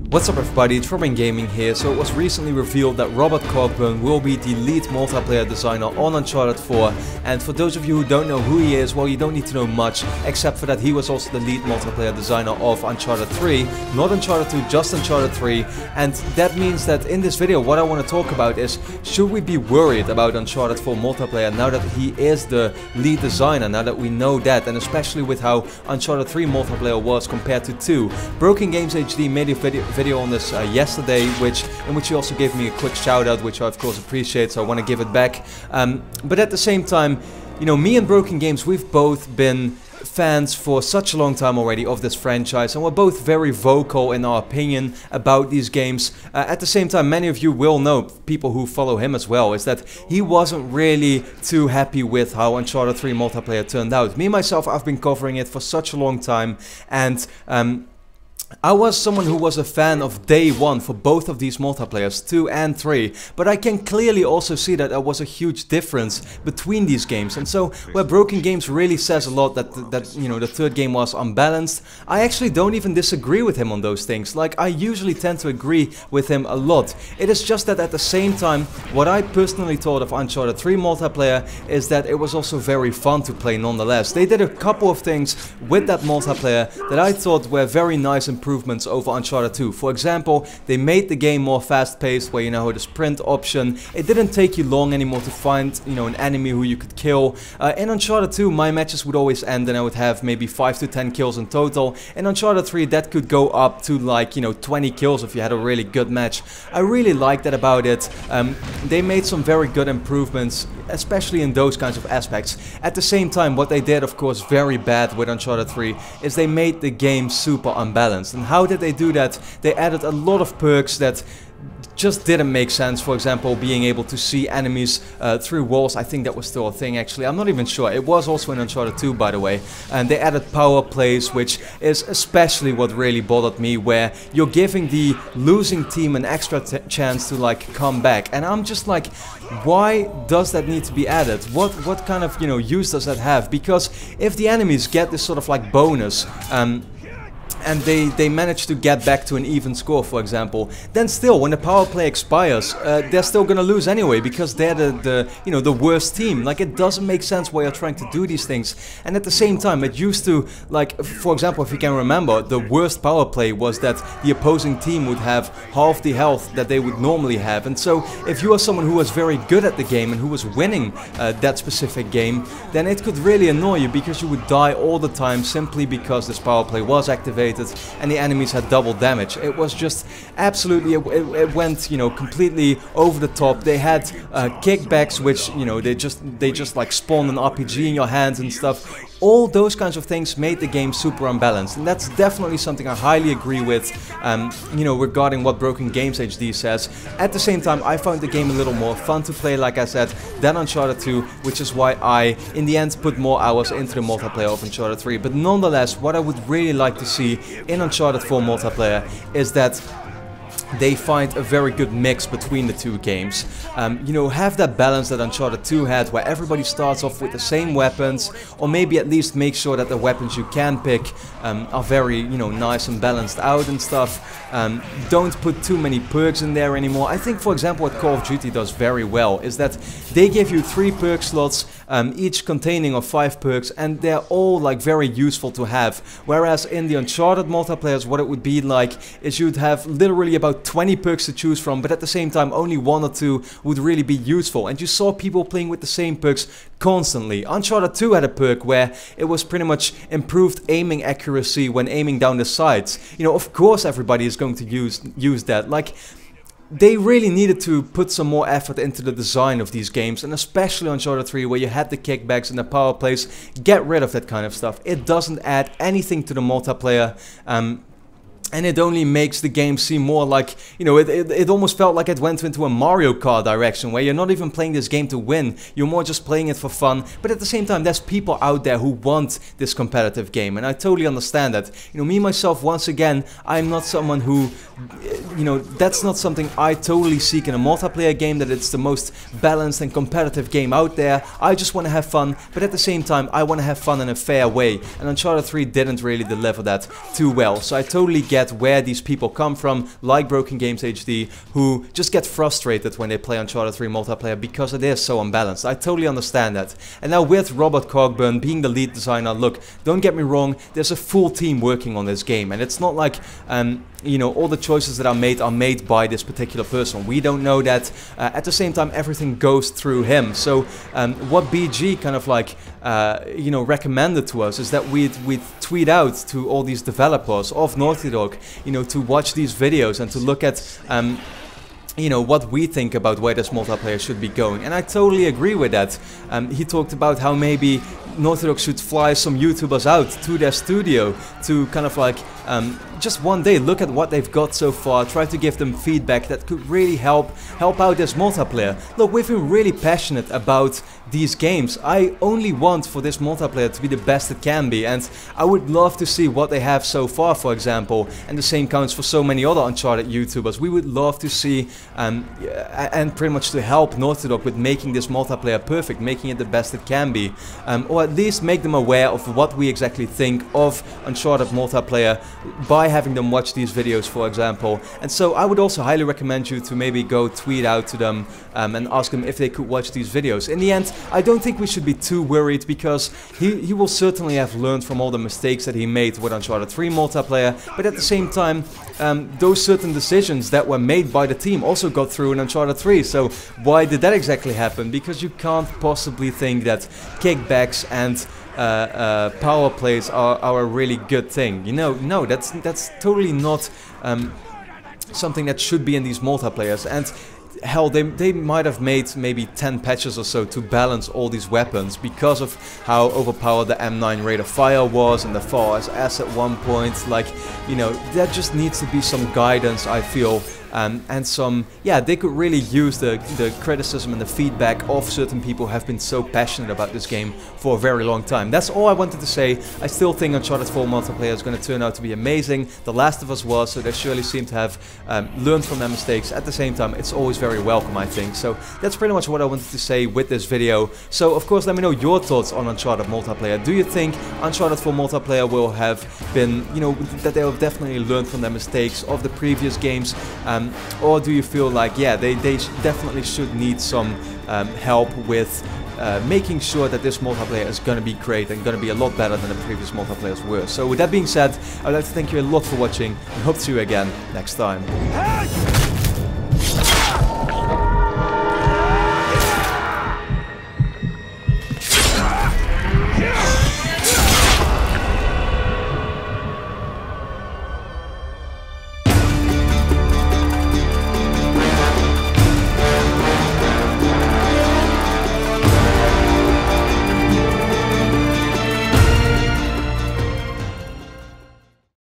What's up everybody, it's RobinGaming here. So it was recently revealed that Robert Cockburn will be the lead multiplayer designer on Uncharted 4, and for those of you who don't know who he is, well, you don't need to know much, except for that he was also the lead multiplayer designer of Uncharted 3, not Uncharted 2, just Uncharted 3, and that means that in this video what I want to talk about is, should we be worried about Uncharted 4 multiplayer now that he is the lead designer, now that we know that, and especially with how Uncharted 3 multiplayer was compared to 2. Broken Games HD made a video on this yesterday, in which he also gave me a quick shout out, which I of course appreciate, so I want to give it back. But at the same time, you know, me and Broken Games, we've both been fans for such a long time already of this franchise, and we're both very vocal in our opinion about these games. At the same time, many of you will know, people who follow him as well, is that he wasn't really too happy with how Uncharted 3 multiplayer turned out. Me myself, I've been covering it for such a long time, and I was someone who was a fan of day one for both of these multiplayers, 2 and 3, but I can clearly also see that there was a huge difference between these games, and so where Broken Games really says a lot that you know, the third game was unbalanced, I actually don't even disagree with him on those things. Like, I usually tend to agree with him a lot. It is just that at the same time, what I personally thought of Uncharted 3 multiplayer is that it was also very fun to play nonetheless. They did a couple of things with that multiplayer that I thought were very nice improvements over Uncharted 2. For example, they made the game more fast-paced, where you now have the sprint option. It didn't take you long anymore to find, you know, an enemy who you could kill. In Uncharted 2, my matches would always end and I would have maybe 5 to 10 kills in total. In Uncharted 3, that could go up to, like, you know, 20 kills if you had a really good match. I really like that about it. They made some very good improvements, especially in those kinds of aspects. At the same time, what they did, of course, very bad with Uncharted 3, is they made the game super unbalanced. And how did they do that? They added a lot of perks that just didn't make sense. For example, being able to see enemies through walls. I think that was still a thing, actually. I'm not even sure. It was also in Uncharted 2, by the way. And they added power plays, which is especially what really bothered me, where you're giving the losing team an extra chance to, like, come back. And I'm just like, why does that need to be added? What kind of, you know, use does that have? Because if the enemies get this sort of like bonus, and they manage to get back to an even score, for example, then still, when the power play expires, they're still gonna lose anyway, because they're the you know, the worst team. Like, it doesn't make sense why you're trying to do these things. And at the same time, it used to, like, for example, if you can remember, the worst power play was that the opposing team would have half the health that they would normally have. And so, if you are someone who was very good at the game and who was winning that specific game, then it could really annoy you, because you would die all the time simply because this power play was activated and the enemies had double damage. It was just absolutely, it went, you know, completely over the top. They had kickbacks, which, you know, they just like spawned an RPG in your hands and stuff. All those kinds of things made the game super unbalanced, and that's definitely something I highly agree with, you know, regarding what Broken Games HD says. At the same time, I found the game a little more fun to play, like I said, than Uncharted 2, which is why I, in the end, put more hours into the multiplayer of Uncharted 3. But nonetheless, what I would really like to see in Uncharted 4 multiplayer is that they find a very good mix between the two games. You know, have that balance that Uncharted 2 had, where everybody starts off with the same weapons, or maybe at least make sure that the weapons you can pick are very, you know, nice and balanced out and stuff. Don't put too many perks in there anymore. I think, for example, what Call of Duty does very well is that they give you 3 perk slots, each containing of 5 perks, and they're all, like, very useful to have. Whereas in the Uncharted multiplayers, what it would be like is you'd have literally about 20 perks to choose from, but at the same time only 1 or 2 would really be useful, and you saw people playing with the same perks constantly. Uncharted 2 had a perk where it was pretty much improved aiming accuracy when aiming down the sights. You know, of course everybody is going to use that. Like, they really needed to put some more effort into the design of these games, and especially Uncharted 3, where you had the kickbacks and the power plays. Get rid of that kind of stuff. It doesn't add anything to the multiplayer. And it only makes the game seem more like, you know, it almost felt like it went into a Mario Kart direction, where you're not even playing this game to win, you're more just playing it for fun. But at the same time, there's people out there who want this competitive game, and I totally understand that. You know, me myself, once again, I'm not someone who, you know, that's not something I totally seek in a multiplayer game, that it's the most balanced and competitive game out there. I just want to have fun, but at the same time, I want to have fun in a fair way, and Uncharted 3 didn't really deliver that too well, so I totally get get where these people come from, like Broken Games HD, who just get frustrated when they play Uncharted 3 multiplayer because it is so unbalanced. I totally understand that. And now with Robert Cogburn being the lead designer, look, don't get me wrong, there's a full team working on this game, and it's not like you know, all the choices that are made by this particular person. We don't know that. At the same time, everything goes through him. So what BG kind of like you know, recommended to us is that we'd tweet out to all these developers of Naughty Dog, you know, to watch these videos and to look at you know, what we think about where this multiplayer should be going. And I totally agree with that. He talked about how maybe Naughty Dog should fly some YouTubers out to their studio to kind of like just one day look at what they've got so far, try to give them feedback that could really help out this multiplayer. Look, we've been really passionate about these games. I only want for this multiplayer to be the best it can be, and I would love to see what they have so far, for example, and the same counts for so many other Uncharted YouTubers. We would love to see and pretty much to help Naughty Dog with making this multiplayer perfect, making it the best it can be, or at least make them aware of what we exactly think of Uncharted multiplayer by having them watch these videos, for example. And so I would also highly recommend you to maybe go tweet out to them and ask them if they could watch these videos. In the end, I don't think we should be too worried, because he will certainly have learned from all the mistakes that he made with Uncharted 3 multiplayer, but at the same time, those certain decisions that were made by the team also got through in Uncharted 3. So why did that exactly happen? Because you can't possibly think that kickbacks and power plays are a really good thing. You know, no, that's totally not something that should be in these multiplayers. And hell, they might have made maybe 10 patches or so to balance all these weapons because of how overpowered the M9 rate of fire was and the FARS at one point. Like, you know, there just needs to be some guidance, I feel. And some, yeah, they could really use the criticism and the feedback of certain people who have been so passionate about this game for a very long time. That's all I wanted to say. I still think Uncharted 4 multiplayer is going to turn out to be amazing. The Last of Us was, so they surely seem to have learned from their mistakes. At the same time, it's always very welcome, I think. So that's pretty much what I wanted to say with this video. So of course, let me know your thoughts on Uncharted multiplayer. Do you think Uncharted 4 multiplayer will have been, you know, that they have definitely learned from their mistakes of the previous games? Or do you feel like, yeah, they definitely should need some help with making sure that this multiplayer is going to be great and going to be a lot better than the previous multiplayers were? So with that being said, I'd like to thank you a lot for watching and hope to see you again next time.